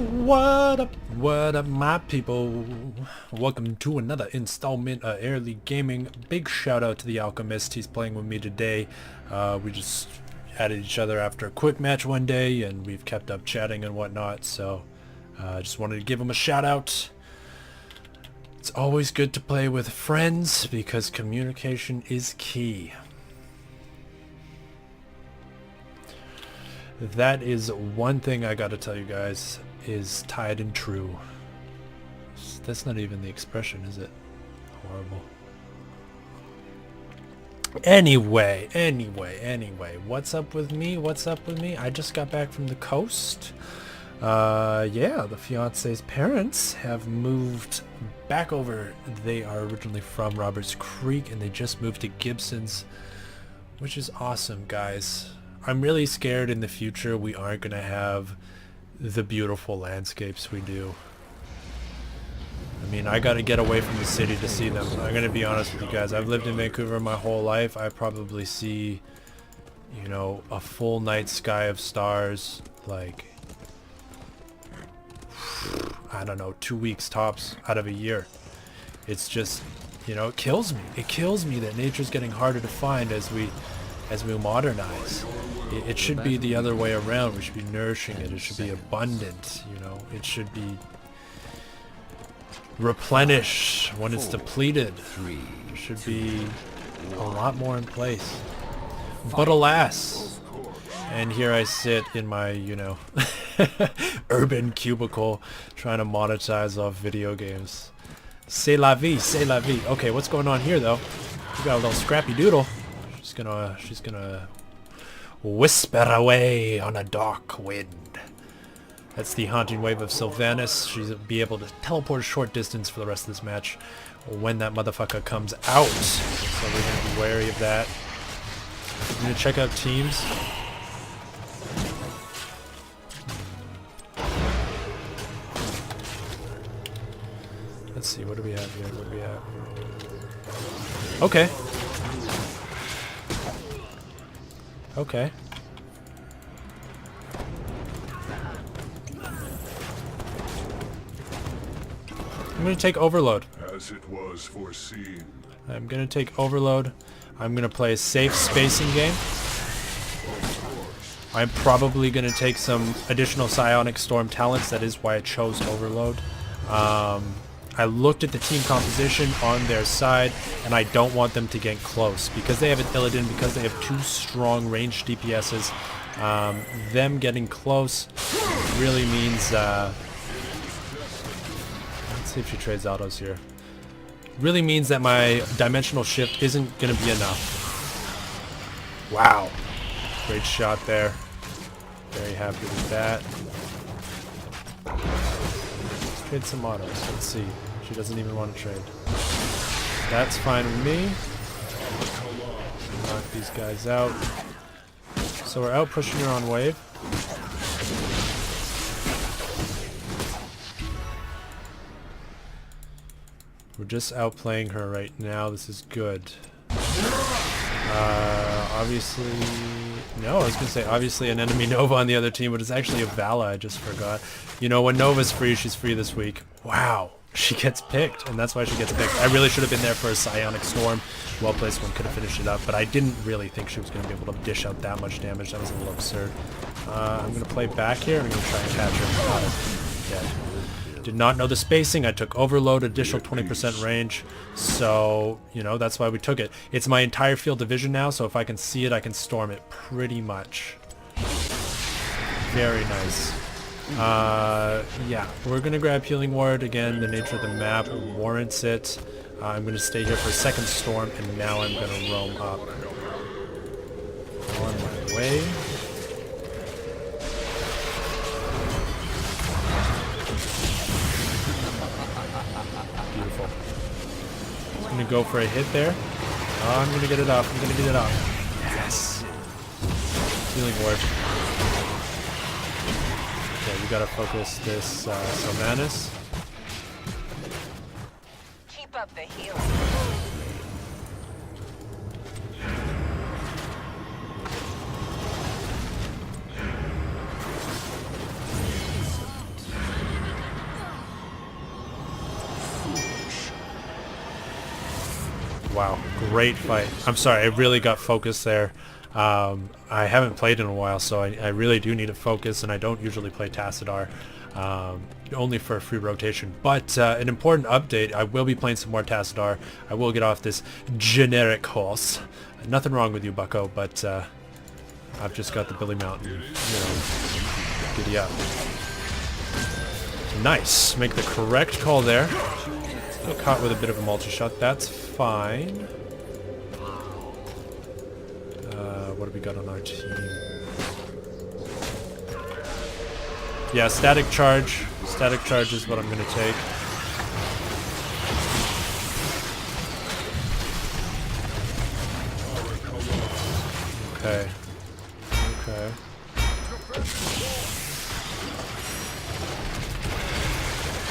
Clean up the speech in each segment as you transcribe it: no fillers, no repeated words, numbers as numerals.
What up, my people? Welcome to another installment of Air League Gaming. Big shout out to the Alchemist. He's playing with me today. We just added each other after a quick match one day, and we've kept up chatting and whatnot. So, I just wanted to give him a shout out. It's always good to play with friends because communication is key. That is one thing I gotta tell you guys, is tried and true. That's not even the expression, is it? Horrible. Anyway, what's up with me? I just got back from the coast. Yeah, the fiance's parents have moved back over. They are originally from Roberts Creek and they just moved to Gibson's, which is awesome, guys. I'm really scared in the future we aren't going to have the beautiful landscapes we do. I mean, I got to get away from the city to see them. I'm going to be honest with you guys. I've lived in Vancouver my whole life. I probably see, you know, a full night sky of stars, like, I don't know, 2 weeks tops out of a year. It's just, you know, it kills me. It kills me that nature's getting harder to find as we modernize. It should be the other way around. We should be nourishing it. It should be abundant, you know. It should be replenished when it's depleted. There should be a lot more in place. But alas, and here I sit in my, you know, urban cubicle trying to monetize off video games. C'est la vie, c'est la vie. Okay, what's going on here though? We got a little scrappy doodle. She's gonna whisper away on a dark wind. That's the haunting wave of Sylvanas. She'll be able to teleport a short distance for the rest of this match when that motherfucker comes out. So we're gonna be wary of that. I'm gonna check out teams. Let's see, what do we have here? What do we have? Okay. Okay. I'm gonna take Overload. As it was foreseen. I'm gonna take Overload. I'm gonna play a safe spacing game. I'm probably gonna take some additional Psionic Storm talents. That is why I chose Overload. I looked at the team composition on their side, and I don't want them to get close. Because they have an Illidan, because they have two strong ranged DPSs, them getting close really means... let's see if she trades autos here. Really means that my dimensional shift isn't going to be enough. Wow. Great shot there. Very happy with that. Trade some autos. Let's see. She doesn't even want to trade. That's fine with me. Knock these guys out. So we're out pushing her on wave. We're just outplaying her right now. This is good. Obviously... No, I was going to say obviously an enemy Nova on the other team, but it's actually a Vala. I just forgot. You know, when Nova's free, she's free this week. Wow. She gets picked, and that's why she gets picked. I really should have been there for a Psionic Storm. Well-placed one could have finished it up, but I didn't really think she was going to be able to dish out that much damage. That was a little absurd. I'm going to play back here. I'm going to try and catch her. Dead. Did not know the spacing. I took Overload, additional 20% range. So, you know, that's why we took it. It's my entire field of vision now, so if I can see it, I can storm it pretty much. Very nice. Yeah, we're going to grab Healing Ward. Again, the nature of the map warrants it. I'm going to stay here for a second storm, and now I'm going to roam up. On my way. Beautiful. I'm going to go for a hit there. Oh, I'm going to get it off. Yes. Healing Ward. Okay, we got to focus this Sylvanas. Keep up the healing. wow. Great fight. I'm sorry, I really got focused there. I haven't played in a while, so I really do need to focus, and I don't usually play Tassadar. Only for a free rotation. But an important update, I will be playing some more Tassadar. I will get off this generic horse. Nothing wrong with you, bucko, but I've just got the Billy Mountain, you know, giddy up. Nice. Make the correct call there. Got caught with a bit of a multi-shot. That's fine. What have we got on our team? Yeah, static charge. Static charge is what I'm going to take. Okay. Okay.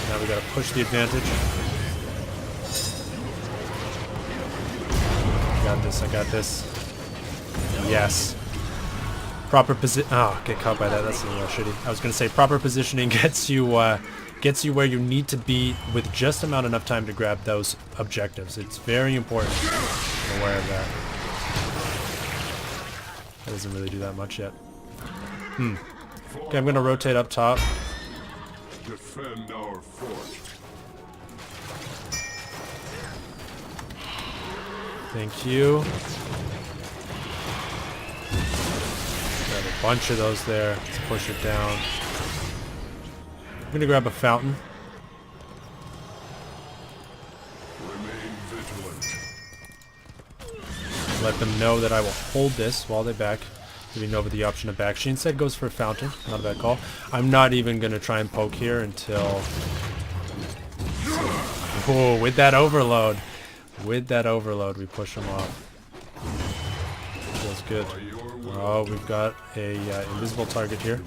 Now we gotta push the advantage. I got this, I got this. Yes. Proper position. Oh, get caught by that. That's a little shitty. I was gonna say proper positioning gets you where you need to be with just enough time to grab those objectives. It's very important. I'm aware of that. That doesn't really do that much yet. Okay, I'm gonna rotate up top. Defend our fort. Thank you. Grab a bunch of those there. Let's push it down. I'm gonna grab a fountain. Remain vigilant. Let them know that I will hold this while they back. Giving over the option of back. She instead goes for a fountain. Not a bad call. I'm not even gonna try and poke here until... Oh, with that overload. With that overload, we push them off. Feels good. Oh, we've got a invisible target here.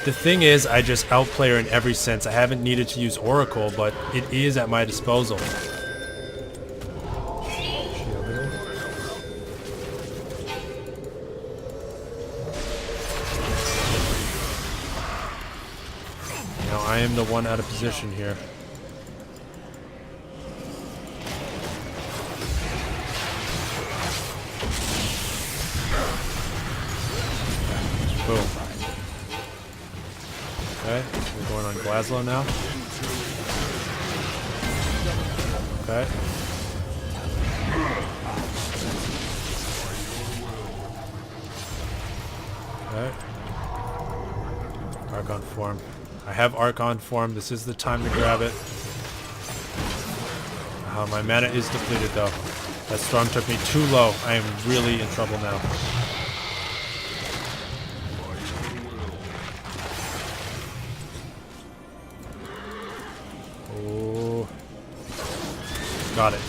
The thing is, I just outplay her in every sense. I haven't needed to use Oracle, but it is at my disposal. Now I am the one out of position here. Boom. Okay, we're going on Glaslow now. Okay. Okay. Archon form. I have Archon form. This is the time to grab it. My mana is depleted though. That storm took me too low. I am really in trouble now. Oh. Got it.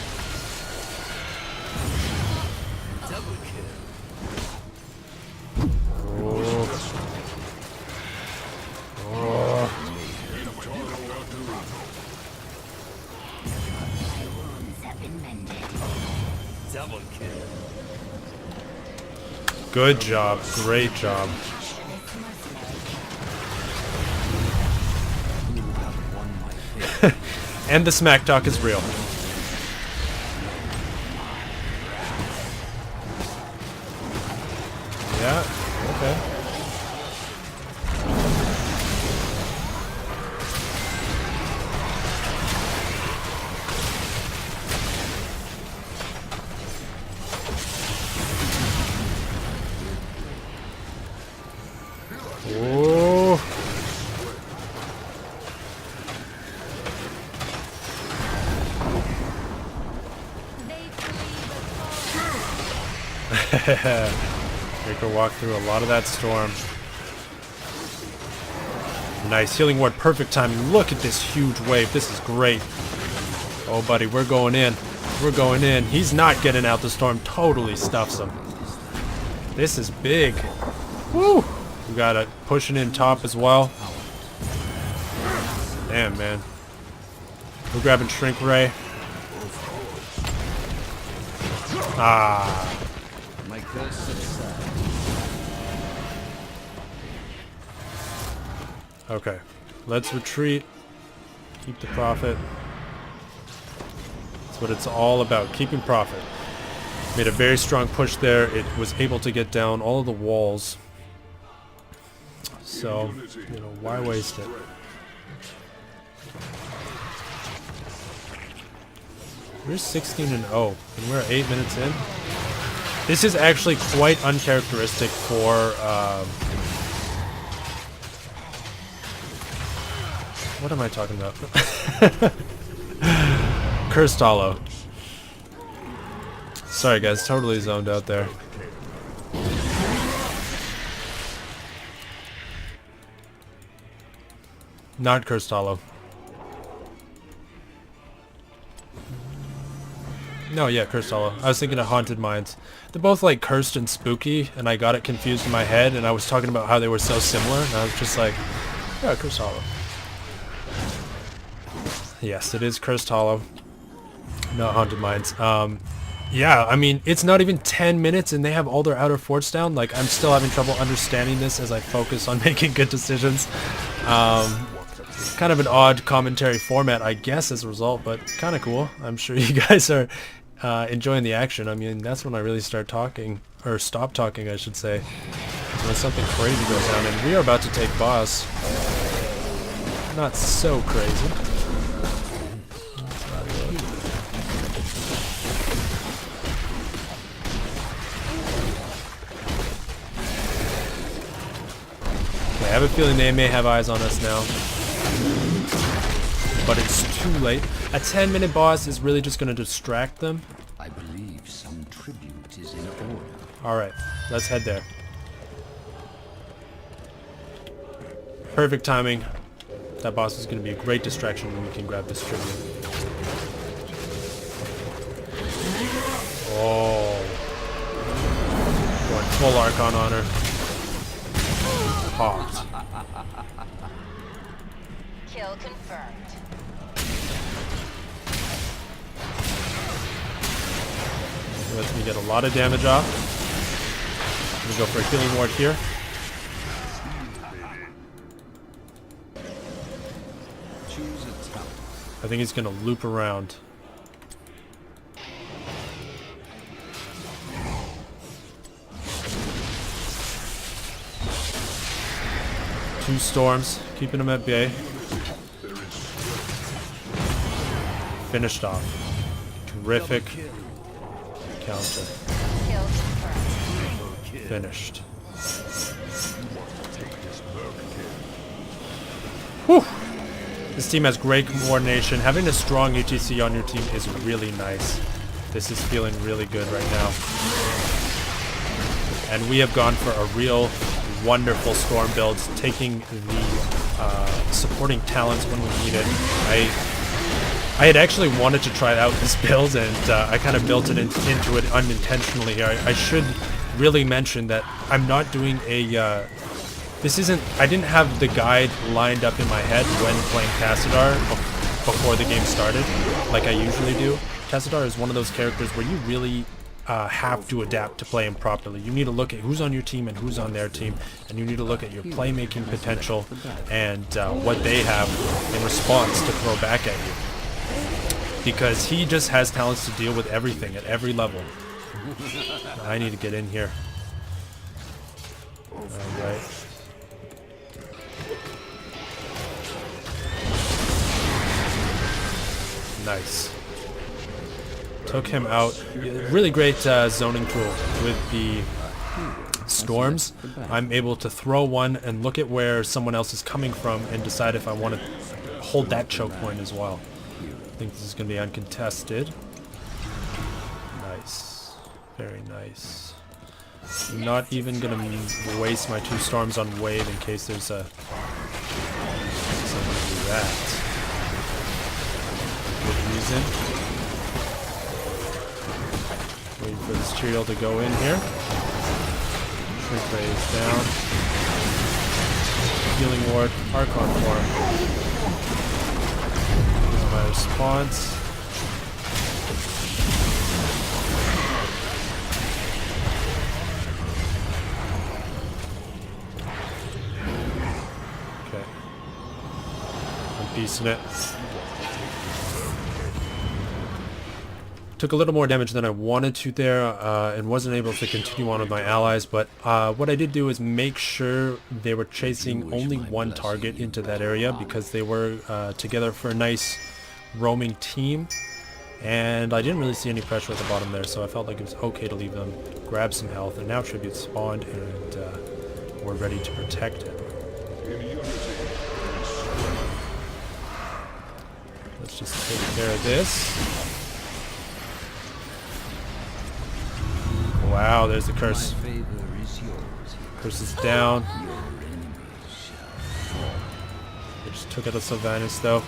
Good job. Great job. And the smack talk is real. Yeah, okay. Oh. Make her walk through a lot of that storm. Nice healing ward, perfect timing. Look at this huge wave. This is great. Oh, buddy, we're going in. We're going in. He's not getting out the storm. Totally stuffs him. This is big. Woo! We got it pushing in top as well. Damn, man. We're grabbing Shrink Ray. Ah. Okay. Let's retreat. Keep the profit. That's what it's all about, keeping profit. Made a very strong push there. It was able to get down all of the walls. So, you know, why waste it? We're 16-0, and we're 8 minutes in. This is actually quite uncharacteristic for... what am I talking about? Cursed Hollow. Sorry guys, totally zoned out there. Not Cursed Hollow. No, yeah, Cursed Hollow. I was thinking of Haunted Mines. They're both like cursed and spooky, and I got it confused in my head, and I was talking about how they were so similar, and I was just like, yeah, Cursed Hollow. Yes, it is Cursed Hollow. Not Haunted Mines. Yeah, I mean, it's not even 10 minutes and they have all their outer forts down. Like, I'm still having trouble understanding this as I focus on making good decisions. Kind of an odd commentary format, I guess, as a result, but kind of cool. I'm sure you guys are enjoying the action. I mean, that's when I really start talking, or stop talking, I should say, when something crazy goes down. And we are about to take boss. Not so crazy. I have a feeling they may have eyes on us now, but it's too late. A 10-minute boss is really just going to distract them. I believe some tribute is in order. Alright, let's head there. Perfect timing. That boss is going to be a great distraction when we can grab this tribute. Oh. Going full Archon on her. Hot. Kill confirmed. Lets me get a lot of damage off. I'm gonna go for a healing ward here. I think he's gonna loop around. Two storms, keeping him at bay. Finished off. Terrific counter. Kill confirmed. Finished. Whew. This team has great coordination. Having a strong UTC on your team is really nice. This is feeling really good right now. And we have gone for a real wonderful storm build, taking the supporting talents when we need it. I had actually wanted to try out this build, and I kind of built it into it unintentionally here. I should really mention that I'm not doing a... I didn't have the guide lined up in my head when playing Tassadar before the game started, like I usually do. Tassadar is one of those characters where you really have to adapt to play him properly. You need to look at who's on your team and who's on their team, and you need to look at your playmaking potential and what they have in response to throw back at you. Because he just has talents to deal with everything at every level. I need to get in here. Alright. Nice. Took him out. Really great zoning tool with the storms. I'm able to throw one and look at where someone else is coming from and decide if I want to hold that choke point as well. I think this is going to be uncontested. Nice. Very nice. I'm not even going to waste my two storms on wave in case there's a... someone to do that. Good reason. Waiting for this Cheerio to go in here. Shrink phase down. Healing ward, Archon form. Here's my response. Okay. I'm piecing it. Took a little more damage than I wanted to there, and wasn't able to continue on with my allies, but what I did do is make sure they were chasing only one target into that area, because they were together for a nice roaming team, and I didn't really see any pressure at the bottom there, so I felt like it was okay to leave them, grab some health, and now tribute spawned, and we're ready to protect it. Let's just take care of this. Wow, there's the curse. Curse is down. They just took out a Sylvanus though.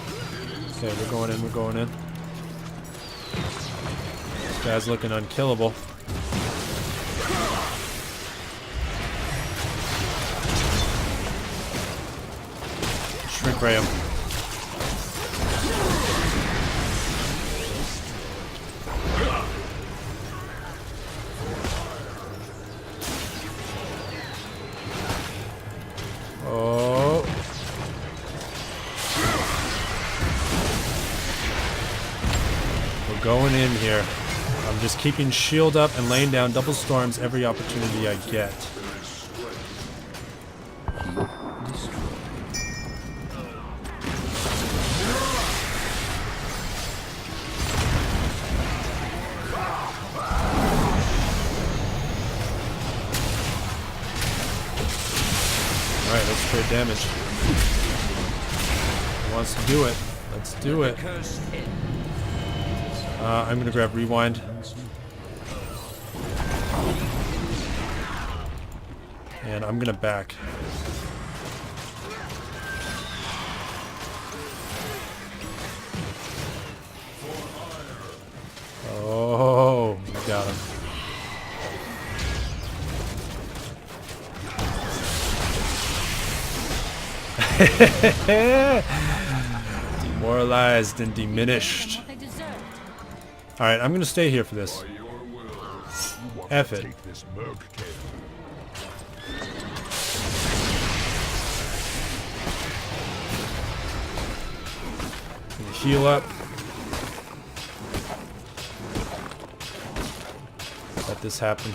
Okay, we're going in, we're going in. This guy's looking unkillable. Shrink ray him. Oh. We're going in here. I'm just keeping shield up and laying down double storms every opportunity I get. Alright, let's trade damage. He wants to do it. Let's do it. I'm gonna grab rewind. And I'm gonna back. Oh, we got him. Demoralized and diminished. Alright, I'm gonna stay here for this. F it. Heal up. Let this happen.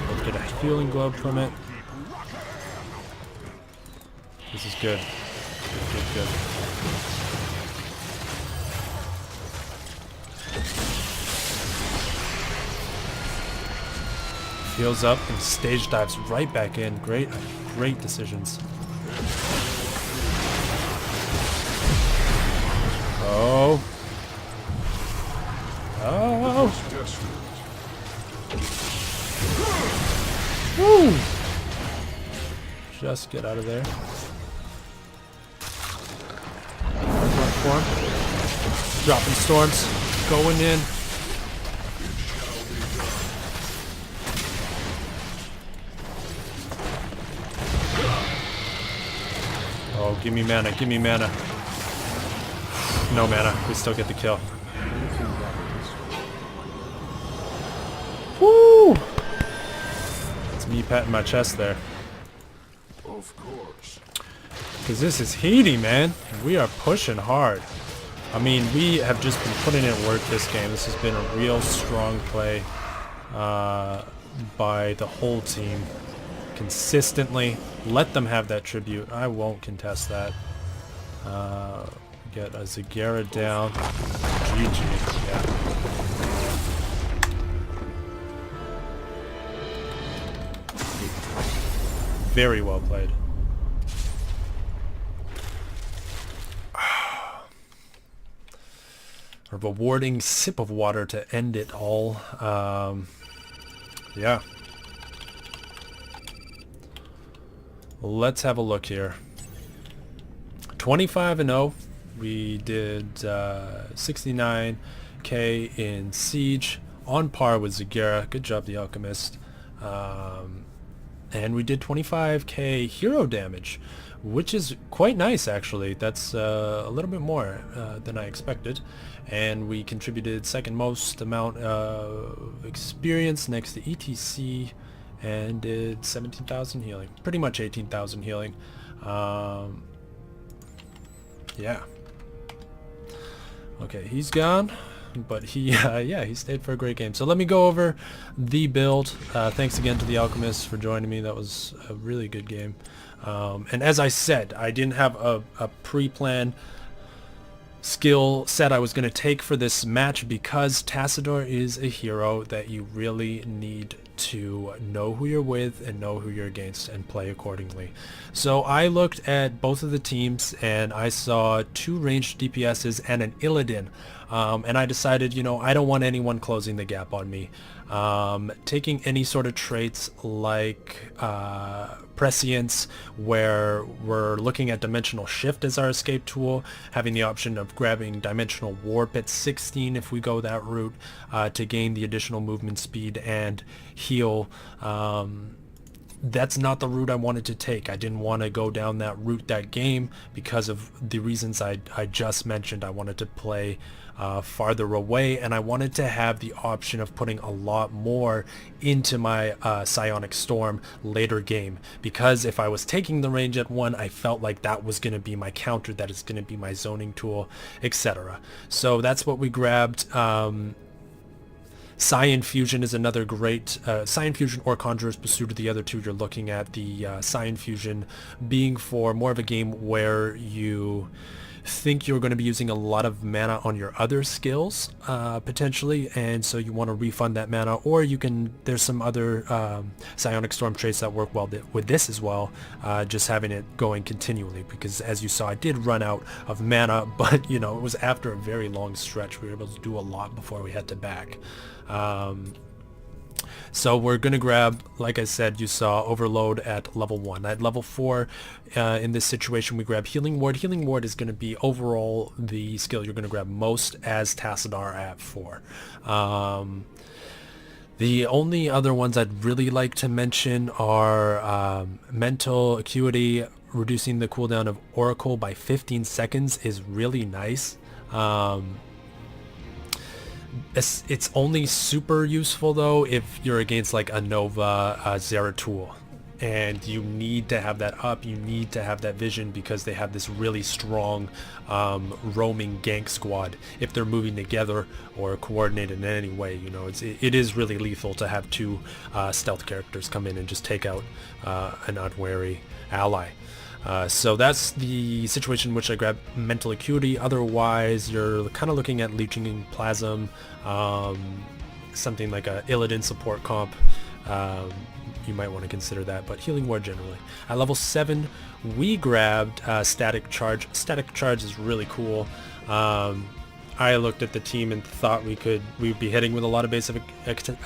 Let's get a healing glove from it. This is good. Good, good, good. Heals up and stage dives right back in. Great, great decisions. Oh. Oh. Woo. Just get out of there. Dropping storms. Going in. Oh, give me mana, give me mana. No mana, we still get the kill. Woo! It's me patting my chest there. Of course. Because this is heaty, man. We are pushing hard. I mean, we have just been putting in work this game. This has been a real strong play by the whole team. Consistently. Let them have that tribute. I won't contest that. Get a Zagara down. GG. Yeah. Very well played. A rewarding sip of water to end it all. Yeah. Let's have a look here. 25-0. We did 69k in Siege, on par with Zagara. Good job, the Alchemist. And we did 25k hero damage, which is quite nice actually. That's a little bit more than I expected. And we contributed second most amount of experience next to ETC, and did 17,000 healing. Pretty much 18,000 healing. Yeah. Okay, he's gone, but he, yeah, he stayed for a great game. So let me go over the build. Thanks again to the Alchemist for joining me. That was a really good game. And as I said, I didn't have a pre-planned skill set I was going to take for this match because Tassadar is a hero that you really need to know who you're with and know who you're against and play accordingly. So I looked at both of the teams and I saw 2 ranged DPSs and an Illidan, and I decided, you know, I don't want anyone closing the gap on me. Taking any sort of traits like prescience, where we're looking at dimensional shift as our escape tool, having the option of grabbing dimensional warp at 16 if we go that route, to gain the additional movement speed and heal. That's not the route I wanted to take. I didn't want to go down that route that game because of the reasons I just mentioned. I wanted to play farther away, and I wanted to have the option of putting a lot more into my Psionic Storm later game, because if I was taking the range at 1, I felt like that was going to be my counter, that is going to be my zoning tool, etc. So that's what we grabbed. Psi Fusion is another great, Psi Fusion or Conjurer's Pursuit are the other 2 you're looking at. The Psi Fusion being for more of a game where you think you're going to be using a lot of mana on your other skills, potentially, and so you want to refund that mana, or you can, there's some other Psionic Storm traits that work well with this as well, just having it going continually, because as you saw, I did run out of mana, but you know, it was after a very long stretch. We were able to do a lot before we had to back. So we're going to grab, like I said, you saw Overload at level 1. At level 4, in this situation, we grab Healing Ward. Healing Ward is going to be overall the skill you're going to grab most as Tassadar at 4. The only other ones I'd really like to mention are Mental Acuity. Reducing the cooldown of Oracle by 15 seconds is really nice. It's only super useful though if you're against like a Nova Zeratul, and you need to have that up, you need to have that vision, because they have this really strong roaming gank squad if they're moving together or coordinated in any way. You know, it is really lethal to have 2 stealth characters come in and just take out an unwary ally. So that's the situation in which I grab Mental Acuity. Otherwise, you're kind of looking at Leeching Plasm, something like a Illidan support comp. You might want to consider that, but Healing Ward generally. At level 7, we grabbed Static Charge. Static Charge is really cool. I looked at the team and thought we'd be hitting with a lot of basic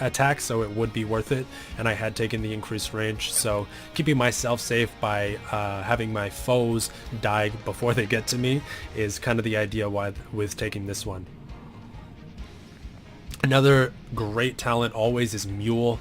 attacks, so it would be worth it, and I had taken the increased range, so keeping myself safe by having my foes die before they get to me is kind of the idea with taking this one. Another great talent always is Mule.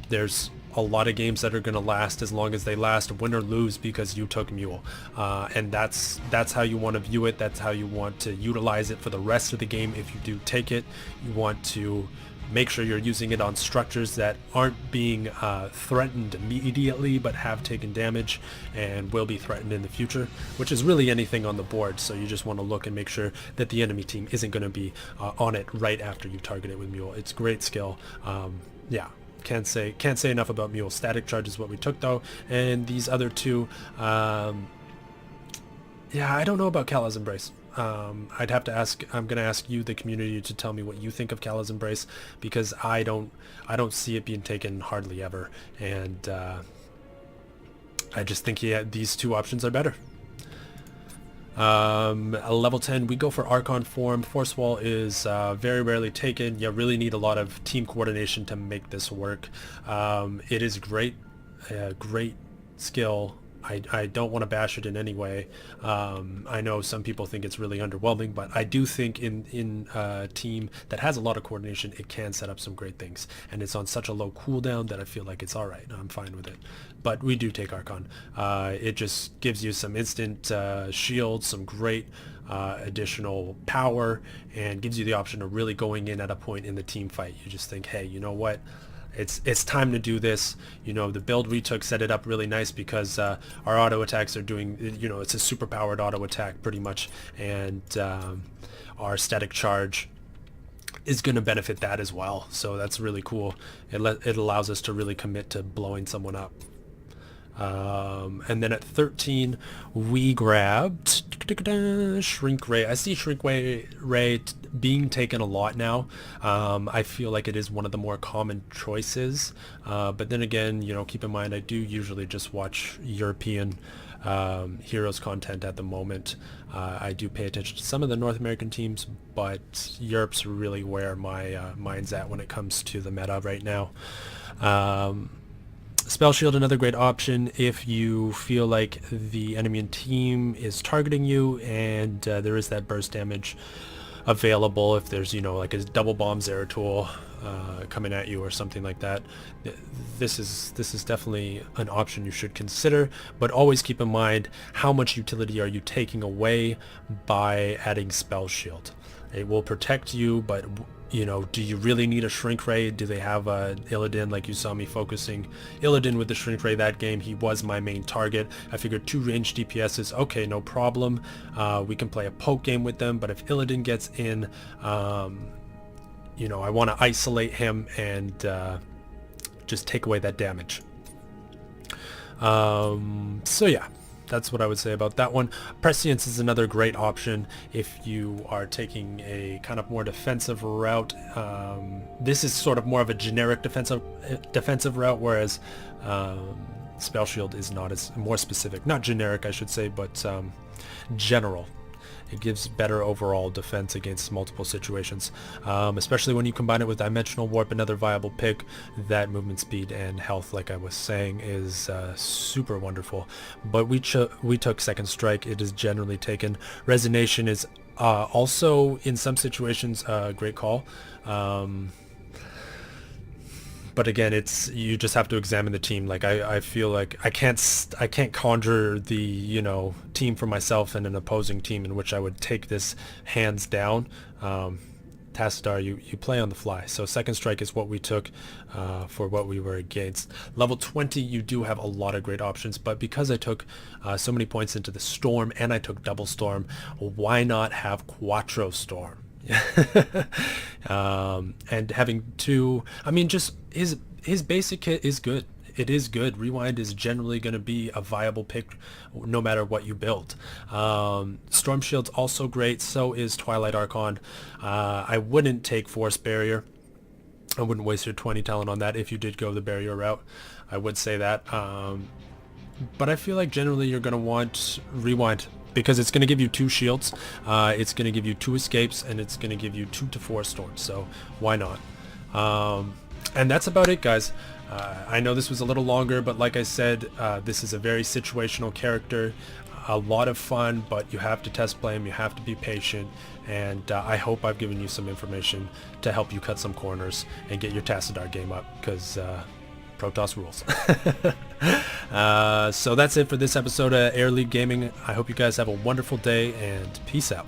There's a lot of games that are going to last as long as they last, win or lose, because you took Mule, and that's how you want to view it. That's how you want to utilize it for the rest of the game. If you do take it, you want to make sure you're using it on structures that aren't being threatened immediately but have taken damage and will be threatened in the future, which is really anything on the board. So you just want to look and make sure that the enemy team isn't going to be on it right after you target it with Mule. It's a great skill. Yeah, can't say enough about Mule. Static Charge is what we took though, and these other 2, yeah, I don't know about Kala's Embrace. I'd have to ask. I'm gonna ask you, the community, to tell me what you think of Kala's Embrace, because I don't see it being taken hardly ever, and I just think these 2 options are better. At level 10, we go for Archon Form. Force Wall is very rarely taken. You really need a lot of team coordination to make this work. It is great skill. I don't want to bash it in any way. I know some people think it's really underwhelming, but I do think in a team that has a lot of coordination, it can set up some great things. And it's on such a low cooldown that I feel like it's alright. I'm fine with it. But we do take Archon. It just gives you some instant shields, some great additional power, and gives you the option of really going in at a point in the team fight. You just think, hey, you know what? it's time to do this. You know, the build we took set it up really nice because our auto attacks are doing, you know, it's a super powered auto attack pretty much, and our static charge is going to benefit that as well. So that's really cool. It allows us to really commit to blowing someone up. And then at 13 we grabbed Shrink Ray. I see Shrink Ray being taken a lot now. I feel like it is one of the more common choices, but then again, you know, keep in mind I do usually just watch European heroes content at the moment. I do pay attention to some of the North American teams, but Europe's really where my mind's at when it comes to the meta right now. Spell Shield, another great option if you feel like the enemy team is targeting you and there is that burst damage available. If there's, you know, like a double bomb Zeratul coming at you or something like that, this is definitely an option you should consider. But always keep in mind, how much utility are you taking away by adding Spell Shield? It will protect you, but you know, do you really need a Shrink Ray? Do they have Illidan, like you saw me focusing Illidan with the Shrink Ray that game? He was my main target. I figured 2 ranged DPSs, okay, no problem. We can play a poke game with them, but if Illidan gets in, you know, I want to isolate him and just take away that damage. So yeah, that's what I would say about that one. Prescience is another great option if you are taking a kind of more defensive route. This is sort of more of a generic defensive route, whereas Spell Shield is not as more specific. Not generic, I should say, but general. It gives better overall defense against multiple situations, especially when you combine it with Dimensional Warp, another viable pick. That movement speed and health, like I was saying, is super wonderful. But we took Second Strike. It is generally taken. Resonation is also, in some situations, a great call. But again, you just have to examine the team. Like I feel like I can't conjure the, you know, team for myself and an opposing team in which I would take this hands down. Tassadar, you play on the fly. So Second Strike is what we took for what we were against. Level 20, you do have a lot of great options, but because I took so many points into the Storm and I took Double Storm, why not have Quattro Storm? And having 2, I mean, just his basic kit is good. It is good. Rewind is generally going to be a viable pick no matter what you build. Storm Shield's also great. So is Twilight Archon. I wouldn't take Force Barrier. I wouldn't waste your 20 talent on that if you did go the barrier route. I would say that. But I feel like generally you're going to want Rewind, because it's going to give you 2 shields, it's going to give you 2 escapes, and it's going to give you 2 to 4 storms, so why not? And that's about it, guys. I know this was a little longer, but like I said, this is a very situational character, a lot of fun, but you have to test play him, you have to be patient, and I hope I've given you some information to help you cut some corners and get your Tassadar game up, because Protoss rules. So that's it for this episode of Air League Gaming. I hope you guys have a wonderful day, and peace out.